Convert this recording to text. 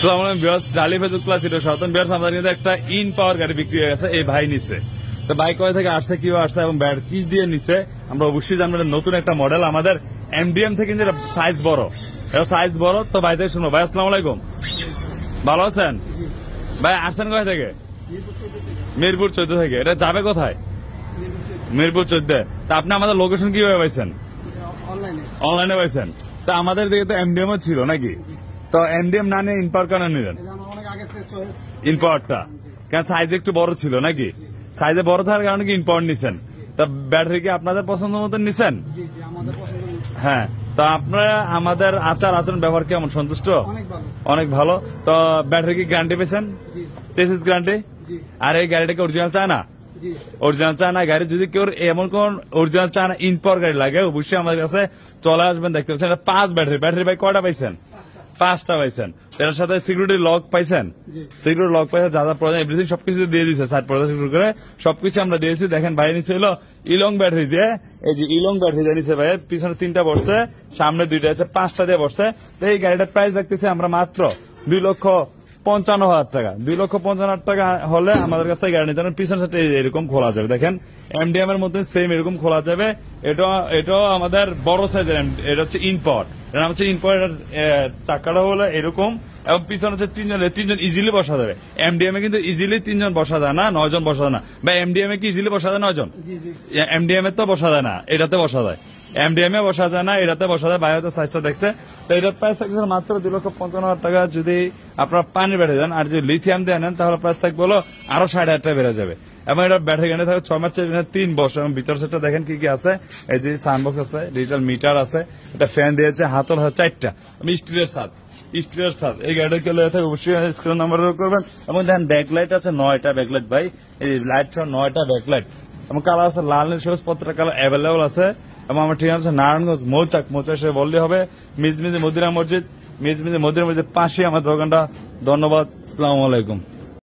আসসালামু আলাইকুম ভিউয়ার্স, ডালি ফেসবুক ক্লাস স্বাগতম। ভিউয়ার্স, আমাদের কিন্তু একটা ইন পাওয়ার গাড়ি বিক্রি হয়ে গেছে, এই ভাই নিচ্ছে। তো ভাই কয় থেকে আসছে, কিভাবে আসছে এবং ব্যাট কি দিয়ে নিচ্ছে আমরা অবশ্যই জানবো। নতুন একটা মডেল আমাদের এমডিএম থেকে, কিন্তু সাইজ বড়, এটা সাইজ বড়। তো ভাই থেকে শুনো। ভাই আসসালামু আলাইকুম, ভালো আছেন? ভাই আসছেন কয় থেকে? মিরপুর 14 থেকে। এটা যাবে কোথায়? মিরপুর 14। তা আপনি আমাদের লোকেশন কিভাবে পাইছেন? অনলাইনে পাইছেন। তো আমাদের দিকে তো এমডিএম ছিল নাকি? তো এমডিএম না নিয়ে ইনপাওয়ার কেন নিলেন? ইনপাওয়ারটা কেন? সাইজ একটু বড় ছিল নাকি? সাইজে বড় থাকার কারণে কি ইনপাওয়ার নিছেন? তা ব্যাটারি কি আপনাদের পছন্দ মতো নিছেন? হ্যাঁ। তো আপনারা আমাদের আচার আচরণ ব্যবহার কেমন, সন্তুষ্ট? অনেক ভালো। তো ব্যাটারি কি গ্যারান্টি পেয়েছেন? Chassis guarantee. আর এই গাড়িটাকে অরিজিনাল চায় না? অরিজিনাল চায় না গাড়ি। যদি কেউ এমন কোন অরিজিনাল চায় না ইনপাওয়ার গাড়ি লাগে, অবশ্যই আমাদের কাছে চলে আসবেন। দেখতে পাচ্ছেন 5 ব্যাটারি ভাই কয়টা পাইছেন? 5টা পাইছেন। এটার সাথে সিকিউরিটি লক পাইছেন? সিকিউরিটি লক পাইছেন, যা যা প্রয়োজন এভরিথিং সবকিছু দিয়ে দিচ্ছে। সাইড পর্দা শুরু করে সবকিছু আমরা দিয়েছি। দেখেন ভাই নিচে হলো ইলং ব্যাটারি দিয়ে, এই যে ইলং ব্যাটারি দিয়ে নিচে ভাই। পিছনে 3টা বসছে, সামনে 2টা আছে, 5টা দিয়ে বসছে। তো এই গাড়িটার প্রাইস রাখতেছি আমরা মাত্র 2,55,000 টাকা। 2,55,000 টাকা হলে আমাদের কাছ থেকে গাড়ি নিতে পারেন। পিছনের সাথে এরকম খোলা যাবে, দেখেন এমডিএম এর মধ্যে সেম এরকম খোলা যাবে। এটাও আমাদের বড় সাইজের, এটা হচ্ছে ইনপাওয়ার। এটা হচ্ছে ইনপাওয়ার। চাকাটা হলো এরকম এবং পিছনে হচ্ছে 3জন ইজিলি বসা যাবে। এমডিএম এ কিন্তু ইজিলি 3জন বসা যায় না, 9 জন বসা যায় না। বা এমডিএম এ কি ইজিলি বসা যায় 9 জন? এমডিএম এ তো বসা যায় না, এটাতে বসা যায়। এমডিএম এ বসা যায় না, এটাতে বসা যায়। বাইরে সাইজটা দেখছে। তো এটার প্রাইস থাকছে মাত্র 2,55,000 টাকা। যদি আপনার পানি বেড়ে যান আর যদি লিথিয়াম দিয়ে নেন তাহলে প্রাইস থাকবে হলো আরো 60,000 টাকা বেড়ে যাবে। এবং এটা ব্যাটারি গাড়ি থাকে 6 মাস, 3 বছর। এবং ভিতর সেটটা দেখেন কি কি আছে। এই যে সাউন্ডবক্স আছে, ডিজিটাল মিটার আছে, এটা ফ্যান দিয়েছে, হাতল 4টা। আমি স্টিলের ছাদ। এই গাড়িটা কেউ থাকে অবশ্যই স্ক্রিন নাম্বার করবেন। এবং দেখেন ব্যাকলাইট আছে 9টা ব্যাকলাইট ভাই। এই লাইট সহ 9টা ব্যাকলাইট। এবং কালার আছে লাল, নীল, সবুজ, প্রত্যেকটা কালার অ্যাভেলেবল আছে। এবং আমার ঠিকানা আছে নারায়ণগঞ্জ মৌচাক এসে বললে হবে। মিজমিজি মদিনা মসজিদ পাশে আমার দোকানটা। ধন্যবাদ, আসসালামু আলাইকুম।